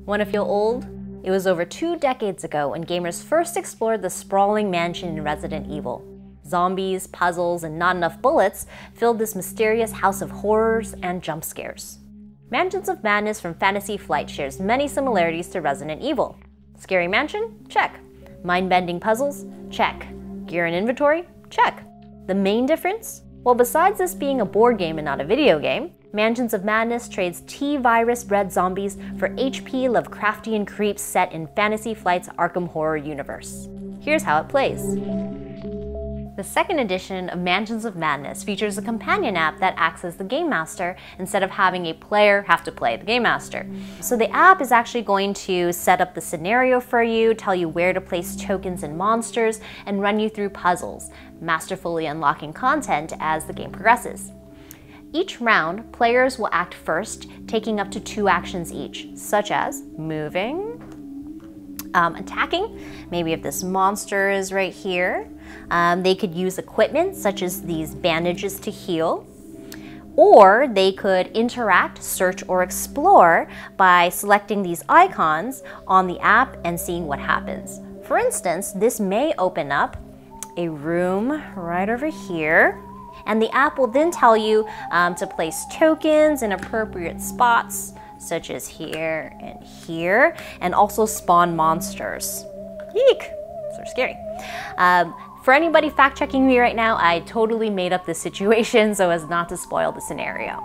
Want to feel old? It was over 2 decades ago when gamers first explored the sprawling mansion in Resident Evil. Zombies, puzzles, and not enough bullets filled this mysterious house of horrors and jump scares. Mansions of Madness from Fantasy Flight shares many similarities to Resident Evil. Scary mansion? Check. Mind-bending puzzles? Check. Gear and inventory? Check. The main difference? Well, besides this being a board game and not a video game, Mansions of Madness trades T-virus bred zombies for HP Lovecraftian creeps set in Fantasy Flight's Arkham Horror universe. Here's how it plays. The second edition of Mansions of Madness features a companion app that acts as the Game Master instead of having a player have to play the Game Master. So the app is actually going to set up the scenario for you, tell you where to place tokens and monsters, and run you through puzzles, masterfully unlocking content as the game progresses. Each round, players will act first, taking up to 2 actions each, such as moving, attacking, maybe if this monster is right here. They could use equipment such as these bandages to heal, or they could interact, search, or explore by selecting these icons on the app and seeing what happens. For instance, this may open up a room right over here, and the app will then tell you to place tokens in appropriate spots, such as here and here, and also spawn monsters. Eek! Those are scary. For anybody fact-checking me right now, I totally made up this situation so as not to spoil the scenario.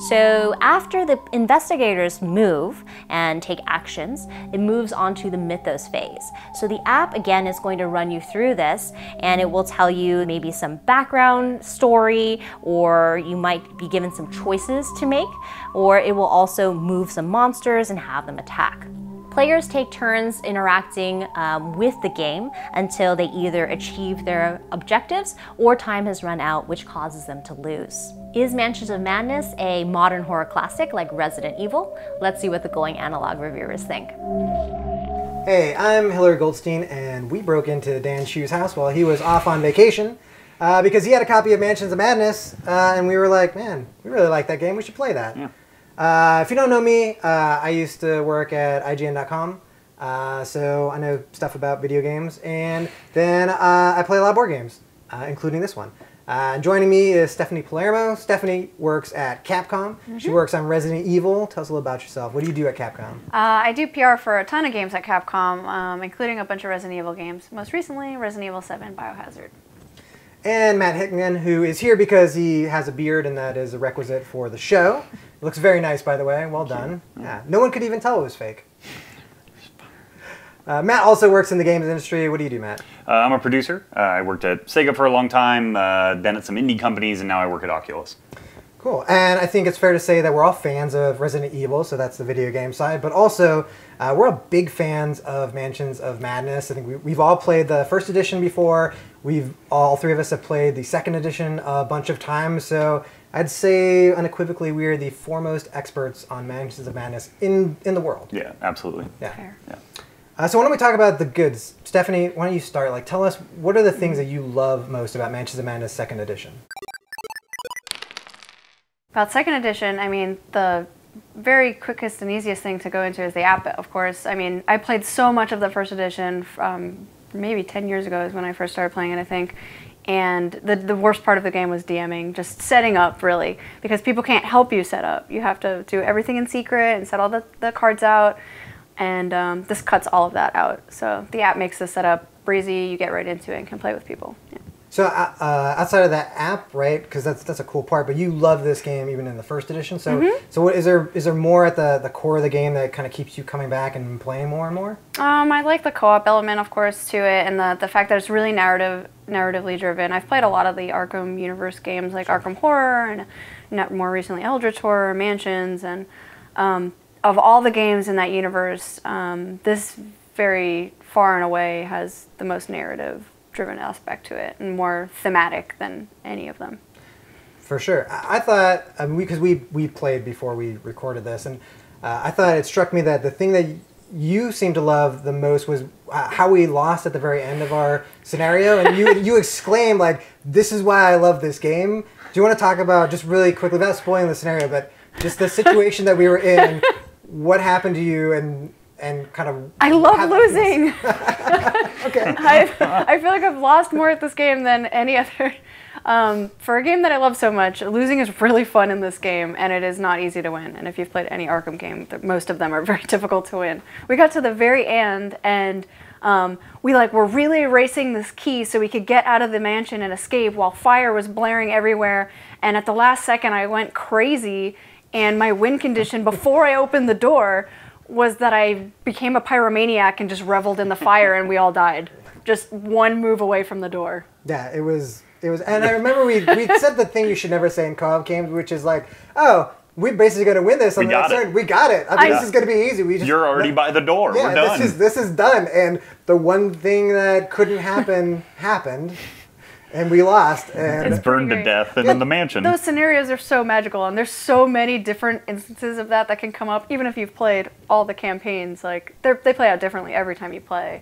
So after the investigators move and take actions, it moves on to the mythos phase. So the app again is going to run you through this, and it will tell you maybe some background story, or you might be given some choices to make, or it will also move some monsters and have them attack. Players take turns interacting with the game until they either achieve their objectives or time has run out, which causes them to lose. Is Mansions of Madness a modern horror classic like Resident Evil? Let's see what the Going Analog reviewers think. Hey, I'm Hillary Goldstein, and we broke into Dan Shu's house while he was off on vacation because he had a copy of Mansions of Madness, and we were like, man, we really like that game, we should play that. Yeah. If you don't know me, I used to work at IGN.com, so I know stuff about video games, and then I play a lot of board games, including this one. Joining me is Stephanie Palermo. Stephanie works at Capcom. She works on Resident Evil. Tell us a little about yourself. What do you do at Capcom? I do PR for a ton of games at Capcom, including a bunch of Resident Evil games. Most recently, Resident Evil 7 Biohazard. And Matt Hickman, who is here because he has a beard, and that is a requisite for the show. It looks very nice, by the way. Well done. Yeah, no one could even tell it was fake. Matt also works in the games industry. What do you do, Matt? I'm a producer. I worked at Sega for a long time, then at some indie companies, and now I work at Oculus. Cool. And I think it's fair to say that we're all fans of Resident Evil, so that's the video game side, but also we're all big fans of Mansions of Madness. I think we've all played the first edition before. All 3 of us have played the second edition a bunch of times, so I'd say unequivocally we are the foremost experts on Mansions of Madness in the world. Yeah, absolutely. Yeah. Fair. Yeah. So why don't we talk about the goods? Stephanie, why don't you start? Like, tell us, what are the things that you love most about Mansions of Madness second edition? About second edition, I mean, the very quickest and easiest thing to go into is the app, of course. I mean, I played so much of the first edition from maybe 10 years ago is when I first started playing it, I think. And the worst part of the game was DMing, just setting up, really, because people can't help you set up. You have to do everything in secret and set all the cards out. And this cuts all of that out. So the app makes the setup breezy. You get right into it and can play with people. Yeah. So outside of that app, right? Because that's a cool part. But you love this game even in the first edition. So so what, is there more at the core of the game that kind of keeps you coming back and playing more and more? I like the co-op element, of course, to it, and the fact that it's really narratively driven. I've played a lot of the Arkham universe games, like Arkham Horror, and more recently Eldritch Horror, Mansions, and of all the games in that universe, this very far and away has the most narrative-driven aspect to it, and more thematic than any of them. For sure. I thought, because we played before we recorded this, and I thought it struck me that the thing that you seemed to love the most was how we lost at the very end of our scenario, and you exclaimed, like, this is why I love this game. Do you want to talk about, just really quickly, without spoiling the scenario, but just the situation that we were in what happened to you and kind of... I love losing. Okay. I feel like I've lost more at this game than any other. For a game that I love so much, losing is really fun in this game, and it is not easy to win. And if you've played any Arkham game, most of them are very difficult to win. We got to the very end, and we were really racing this key so we could get out of the mansion and escape while fire was blaring everywhere. And at the last second, I went crazy, and my win condition before I opened the door was that I became a pyromaniac and just reveled in the fire, and we all died. Just one move away from the door. Yeah, it was, and I remember we said the thing you should never say in co-op games, which is like, oh, we're basically going to win this on the next turn. We got it. I mean, this is going to be easy. You're already by the door. Yeah, we're done. This is done. And the one thing that couldn't happen happened, and we lost. And it's burned to death in the mansion. Those scenarios are so magical, and there's so many different instances of that can come up, even if you've played all the campaigns. Like, they play out differently every time you play.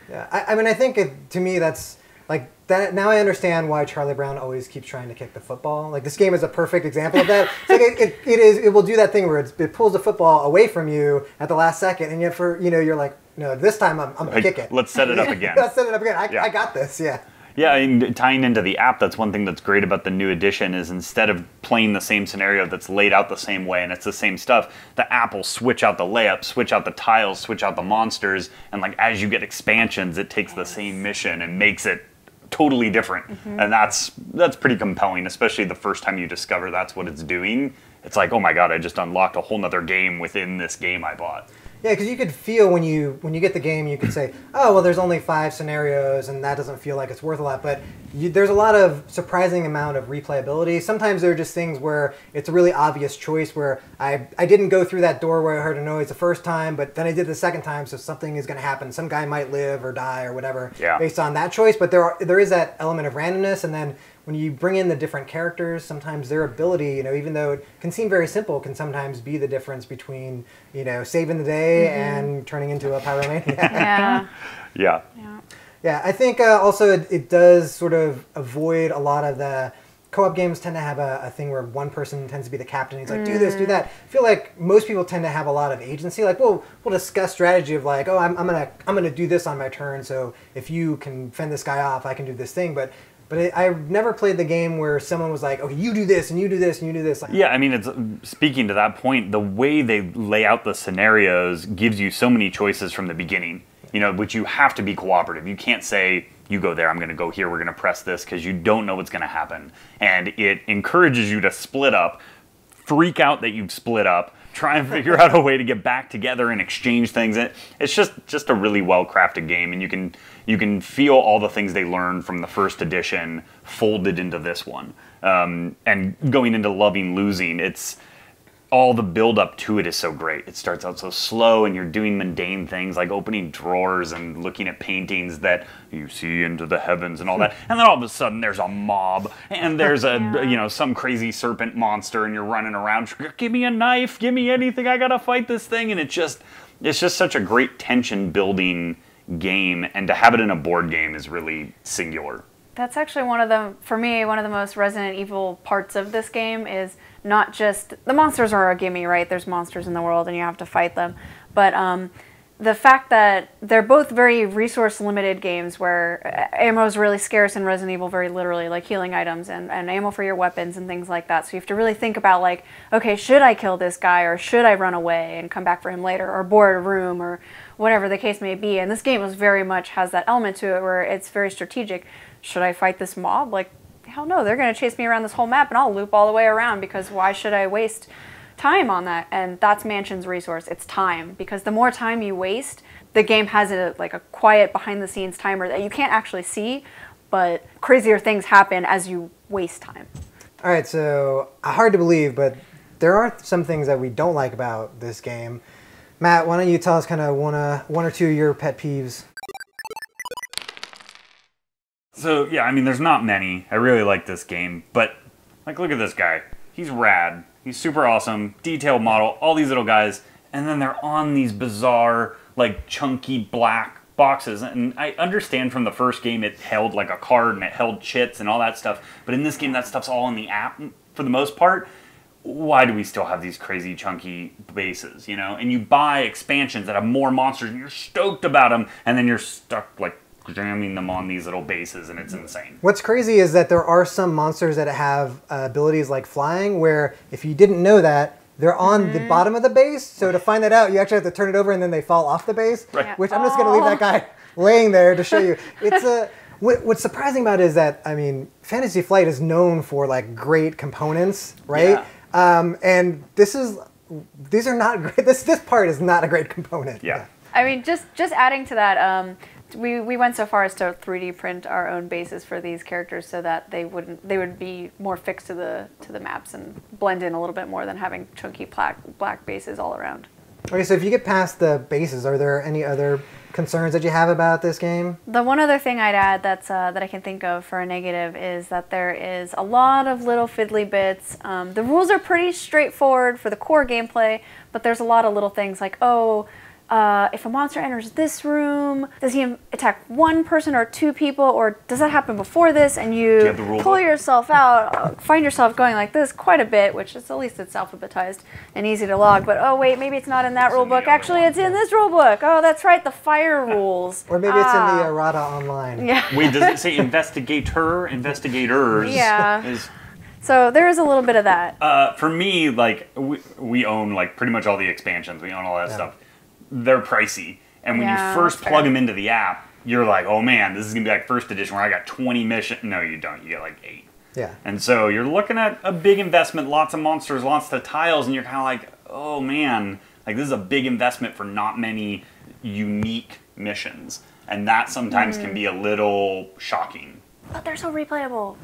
Yeah, I mean, I think to me that's like that. Now I understand why Charlie Brown always keeps trying to kick the football. Like, this game is a perfect example of that. It's like it will do that thing where it pulls the football away from you at the last second, and yet you're like, no, this time I'm gonna kick it. Let's set it up again. Let's set it up again. I got this. Yeah. Yeah, and tying into the app, that's one thing that's great about the new edition is instead of playing the same scenario that's laid out the same way and it's the same stuff, the app will switch out the layup, switch out the tiles, switch out the monsters, and like as you get expansions, it takes the same mission and makes it totally different. And that's pretty compelling, especially the first time you discover that's what it's doing. It's like, oh my god, I just unlocked a whole nother game within this game I bought. Yeah, because you could feel when you get the game, you could say, oh, well, there's only 5 scenarios, and that doesn't feel like it's worth a lot. But there's a lot of surprising amount of replayability. Sometimes there are just things where it's a really obvious choice where I didn't go through that door where I heard a noise the first time, but then I did the second time, so something is going to happen. Some guy might live or die or whatever based on that choice. But there is that element of randomness, and then when you bring in the different characters, sometimes their ability, even though it can seem very simple, can sometimes be the difference between, saving the day and turning into a pyromaniac. Yeah. Yeah, I think also it does sort of avoid a lot of the co-op games tend to have a thing where one person tends to be the captain. He's like, do this, do that. I feel like most people tend to have a lot of agency. Like, we'll discuss strategy of like, oh, I'm gonna do this on my turn. So if you can fend this guy off, I can do this thing. But I've never played the game where someone was like, okay, you do this, and you do this, and you do this. Yeah, I mean, it's speaking to that point, the way they lay out the scenarios gives you so many choices from the beginning, which you have to be cooperative. You can't say, you go there, I'm going to go here, we're going to press this, because you don't know what's going to happen. And it encourages you to split up, freak out that you've split up, try and figure out a way to get back together and exchange things. It's just a really well-crafted game, and you can feel all the things they learned from the first edition folded into this one. And going into loving losing, it's all the build up to it is so great. It starts out so slow, and you're doing mundane things like opening drawers and looking at paintings that you see into the heavens and all that. And then all of a sudden there's a mob, and there's some crazy serpent monster, and you're running around. Give me a knife, give me anything. I gotta fight this thing. And it's just such a great tension building game, and to have it in a board game is really singular. That's actually for me, one of the most Resident Evil parts of this game is not just, the monsters are a gimme, right? There's monsters in the world and you have to fight them. But the fact that they're both very resource-limited games where ammo is really scarce in Resident Evil, very literally, like healing items and ammo for your weapons and things like that. So you have to really think about, like, okay, should I kill this guy, or should I run away and come back for him later, or board a room, or whatever the case may be. And this game very much has that element to it where it's very strategic. Should I fight this mob? Like, hell no, they're going to chase me around this whole map and I'll loop all the way around, because why should I waste time on that? And that's Mansion's resource. It's time, because the more time you waste, the game has a quiet behind the scenes timer that you can't actually see, but crazier things happen as you waste time. All right, so hard to believe, but there are some things that we don't like about this game. Matt, why don't you tell us kind of one or two of your pet peeves? So, yeah, I mean, there's not many. I really like this game, but, like, look at this guy. He's rad. He's super awesome. Detailed model, all these little guys, and then they're on these bizarre, like, chunky black boxes. And I understand from the first game it held, like, a card and it held chits and all that stuff, but in this game that stuff's all in the app for the most part. why do we still have these crazy chunky bases, you know? And you buy expansions that have more monsters and you're stoked about them, and then you're stuck like jamming them on these little bases, and it's insane. What's crazy is that there are some monsters that have abilities like flying, where if you didn't know that, they're on the bottom of the base. So to find that out, you actually have to turn it over and then they fall off the base. Right. Which I'm just going to leave that guy laying there to show you. It's what's surprising about it is that, I mean, Fantasy Flight is known for like great components, right? Yeah. And these are not great. This part is not a great component. Yeah. I mean, just adding to that, we went so far as to 3D print our own bases for these characters so that they would be more fixed to the maps and blend in a little bit more than having chunky black bases all around. Okay, so if you get past the bases, are there any other concerns that you have about this game? The one other thing I'd add that I can think of for a negative is that there is a lot of little fiddly bits. The rules are pretty straightforward for the core gameplay, but there's a lot of little things like, if a monster enters this room, does he attack one person or two people, or does that happen before this? And you pull yourself out, find yourself going like this quite a bit, which is at least it's alphabetized and easy to log. But oh wait, maybe it's not in that rule book. Actually, it's in this rule book. Oh, that's right, the fire rules. Or maybe it's in the errata online. Yeah. Wait, does it say investigator, investigators? Yeah. So there is a little bit of that. For me, like we own like pretty much all the expansions. We own all that stuff. They're pricey, and when you first plug them into the app, you're like, oh man, this is gonna be like first edition where I got 20 missions. No, you don't. You get like 8. Yeah. And so you're looking at a big investment, lots of monsters, lots of tiles, and you're kind of like, oh man, like this is a big investment for not many unique missions, and that sometimes can be a little shocking. But they're so replayable.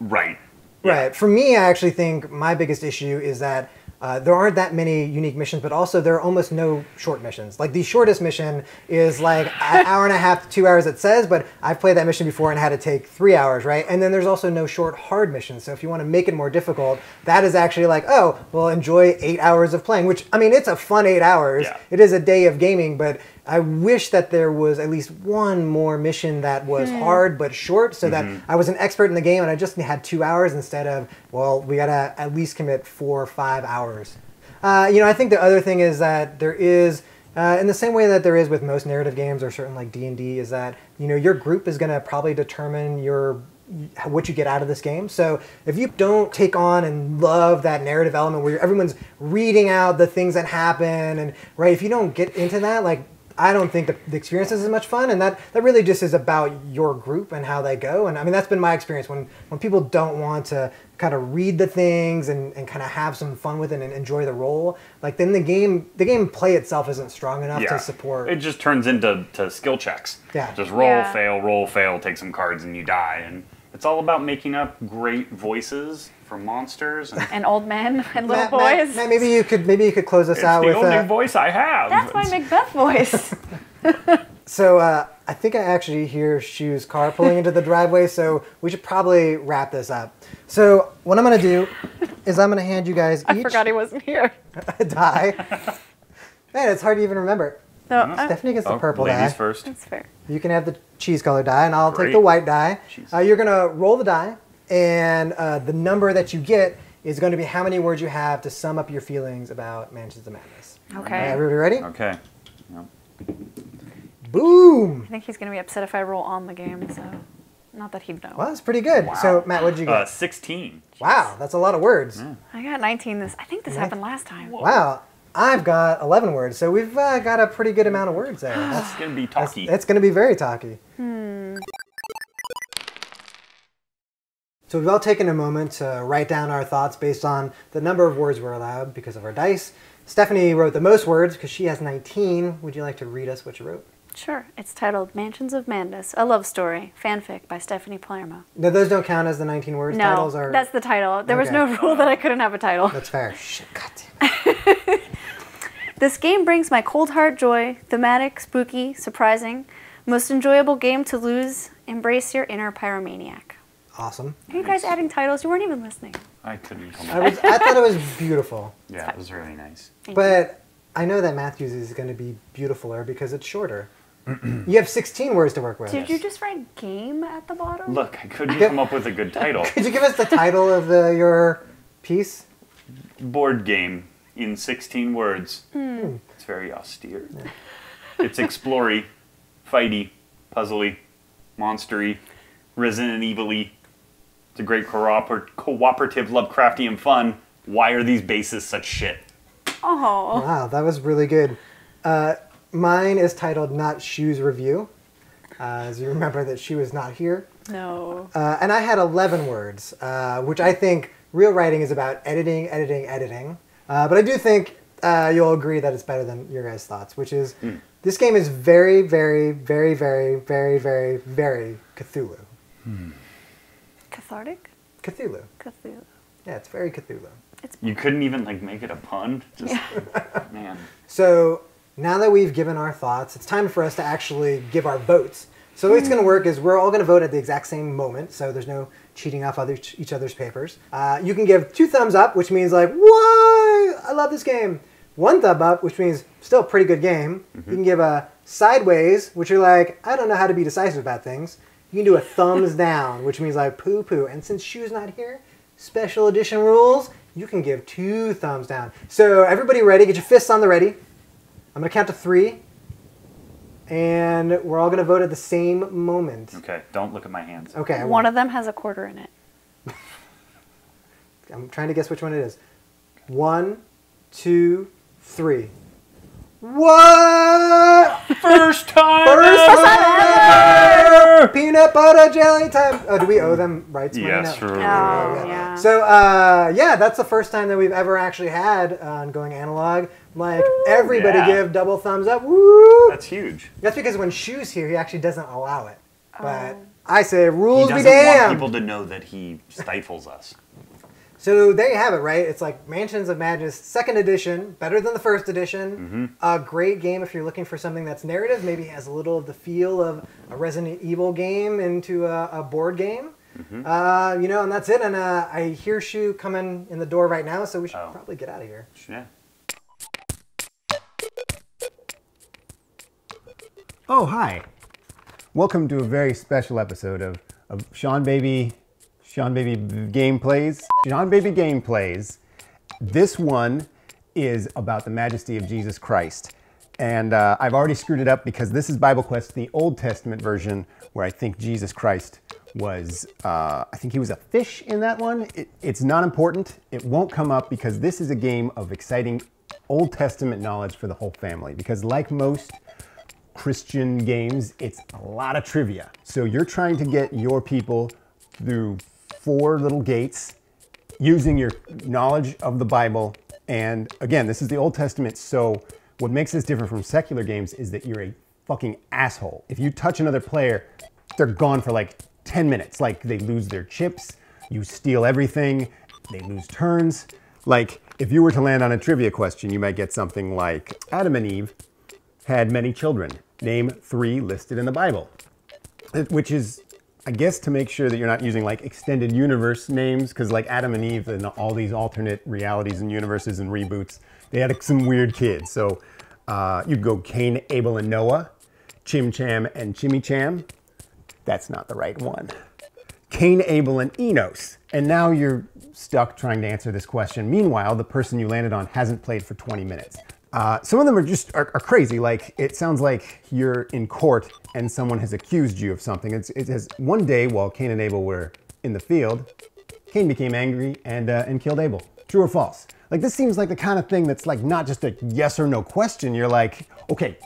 Right. Right. For me, I actually think my biggest issue is that there aren't that many unique missions, but also there are almost no short missions. Like the shortest mission is like an hour and a half to 2 hours, it says, but I've played that mission before and had to take 3 hours, right? And then there's also no short hard missions. So if you want to make it more difficult, that is actually like, oh, well, enjoy 8 hours of playing, which, I mean, it's a fun 8 hours. Yeah. It is a day of gaming, but I wish that there was at least one more mission that was hard but short, so that I was an expert in the game and I just had 2 hours instead of, well, we gotta at least commit 4 or 5 hours. I think the other thing is that there is, in the same way that there is with most narrative games or certain like D&D, is that your group is gonna probably determine what you get out of this game. So if you don't take on and love that narrative element where everyone's reading out the things that happen, and right, if you don't get into that, like, I don't think the experience is as much fun, and that really just is about your group and how they go. And I mean, that's been my experience when people don't want to kind of read the things and kind of have some fun with it and enjoy the role, like then the game play itself isn't strong enough to support. It just turns into skill checks. Yeah. Just roll, fail, take some cards and you die. And it's all about making up great voices for monsters and old men and little boys. Matt, maybe you could close us out with the only voice I have. That's my Macbeth voice. So I think I actually hear Shu's car pulling into the driveway, so we should probably wrap this up. So what I'm going to do is I'm going to hand you guys each I forgot he wasn't here. a die. Man, it's hard to even remember. No, Stephanie gets the purple die. Ladies first. That's fair. You can have the cheese color die, and I'll take the white die. You're going to roll the die, and the number that you get is going to be how many words you have to sum up your feelings about Mansions of Madness. Okay. All right, everybody ready? Okay. Yep. Boom! I think he's going to be upset if I roll on the game, so not that he'd know. Well, that's pretty good. Wow. So, Matt, what did you get? 16. Wow, that's a lot of words. I got 19 I think this happened last time. Wow, I've got 11 words, so we've got a pretty good amount of words there. That's going to be talky. It's going to be very talky. So we've all taken a moment to write down our thoughts based on the number of words we're allowed because of our dice. Stephanie wrote the most words because she has 19. Would you like to read us what you wrote? Sure. It's titled Mansions of Madness, a love story, fanfic by Stephanie Palermo. No, those don't count as the 19 words. No, Titles are... that's the title. There was no rule that I couldn't have a title. That's fair. Shit, goddamn. This game brings my cold heart joy, thematic, spooky, surprising, most enjoyable game to lose. Embrace your inner pyromaniac. Awesome. Are you guys adding titles? You weren't even listening. I couldn't come I thought it was beautiful. Yeah, it was really nice. But I know that Matthew's is going to be beautifuler because it's shorter. You have 16 words to work with. Did you just write game at the bottom? Look, I couldn't come up with a good title. Could you give us the title of your piece? board game in 16 words. It's very austere. Yeah. It's explory, fighty, puzzly, monstery, Resident Evil-y. It's a great cooperative Lovecraftian fun. Why are these bases such shit? Oh. Wow, that was really good. Mine is titled Not Shoes Review. As you remember that she was not here. No. And I had 11 words, which I think real writing is about editing. But I do think you'll agree that it's better than your guys' thoughts, which is this game is very, very, very, very, very, very, very Cthulhu. Cathartic? Cthulhu. Cthulhu. Yeah, it's very Cthulhu. You couldn't even like make it a pun? Just, man. So now that we've given our thoughts, it's time for us to actually give our votes. So the way it's going to work is we're all going to vote at the exact same moment, so there's no cheating off each other's papers. You can give 2 thumbs up, which means like, why? I love this game. 1 thumb up, which means still a pretty good game. You can give a sideways, which you're like, I don't know how to be decisive about things. You can do a thumbs down, which means like poo-poo. And since Shu's not here, special edition rules, you can give 2 thumbs down. So everybody ready? Get your fists on the ready. I'm going to count to 3. And we're all going to vote at the same moment. Okay, don't look at my hands. Okay. One of them has a quarter in it. I'm trying to guess which one it is. 1, 2, 3. What? First time ever! Peanut butter jelly time. Oh, do we owe them rights money now? Yes, true. Oh, yeah. So, yeah, that's the first time that we've ever actually had on Going Analog. Like, everybody give double thumbs up. Woo! That's huge. That's because when Shu's here, he actually doesn't allow it. But I say, rules He be doesn't damned. want people to know that he stifles us. So there you have it, right? It's like Mansions of Madness, 2nd edition, better than the 1st edition. A great game if you're looking for something that's narrative, maybe has a little of the feel of a Resident Evil game into a board game. You know, and that's it. And I hear Shu coming in the door right now, so we should probably get out of here. Yeah. Oh, hi. Welcome to a very special episode of Seanbaby Gameplays. Seanbaby Gameplays. This one is about the majesty of Jesus Christ. And I've already screwed it up because this is BibleQuest, the Old Testament version, where I think Jesus Christ was, I think he was a fish in that one. It's not important. It won't come up because this is a game of exciting Old Testament knowledge for the whole family. Because like most Christian games, it's a lot of trivia. So you're trying to get your people through 4 little gates using your knowledge of the Bible. And again, this is the Old Testament, so what makes this different from secular games is that you're a fucking asshole. If you touch another player, they're gone for like 10 minutes. Like they lose their chips, you steal everything, they lose turns. Like if you were to land on a trivia question, you might get something like, Adam and Eve had many children. Name 3 listed in the Bible. Which is, I guess, to make sure that you're not using like extended universe names, because like Adam and Eve and all these alternate realities and universes and reboots, they had some weird kids. So you'd go Cain, Abel, and Noah, Chim Cham and Chimmy Cham. That's not the right one. Cain, Abel, and Enos. And now you're stuck trying to answer this question. Meanwhile, the person you landed on hasn't played for 20 minutes. Some of them are crazy. Like it sounds like you're in court and someone has accused you of something. It says one day while Cain and Abel were in the field, Cain became angry and killed Abel. True or false? Like this seems like the kind of thing that's like not just a yes or no question. You're like, okay,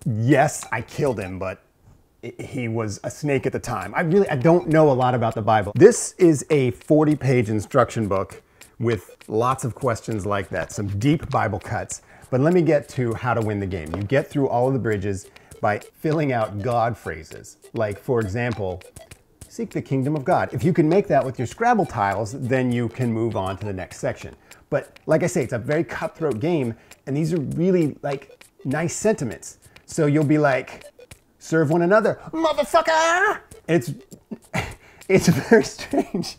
yes, I killed him, but he was a snake at the time. I don't know a lot about the Bible. This is a 40-page instruction book with lots of questions like that, some deep Bible cuts. But let me get to how to win the game. You get through all of the bridges by filling out God phrases. Like, for example, seek the kingdom of God. If you can make that with your Scrabble tiles, then you can move on to the next section. But like I say, it's a very cutthroat game, and these are really like nice sentiments. So you'll be like, serve one another, motherfucker! It's very strange.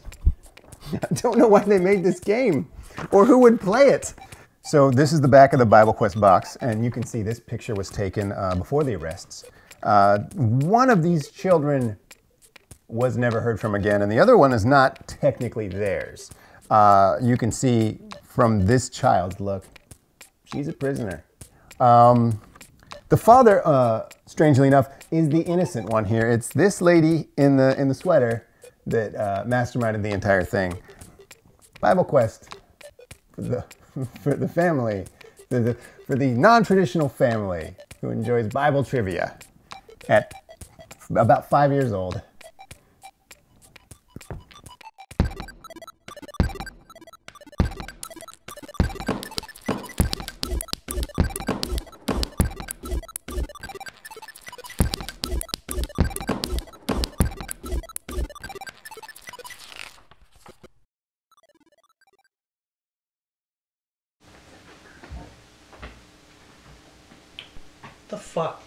I don't know why they made this game or who would play it. So this is the back of the BibleQuest box, and you can see this picture was taken before the arrests. One of these children was never heard from again, and the other one is not technically theirs. You can see from this child's look. She's a prisoner. The father, strangely enough, is the innocent one here. It's this lady in the sweater that masterminded the entire thing. BibleQuest for the family, for the non-traditional family who enjoys Bible trivia at about 5 years old. What the fuck?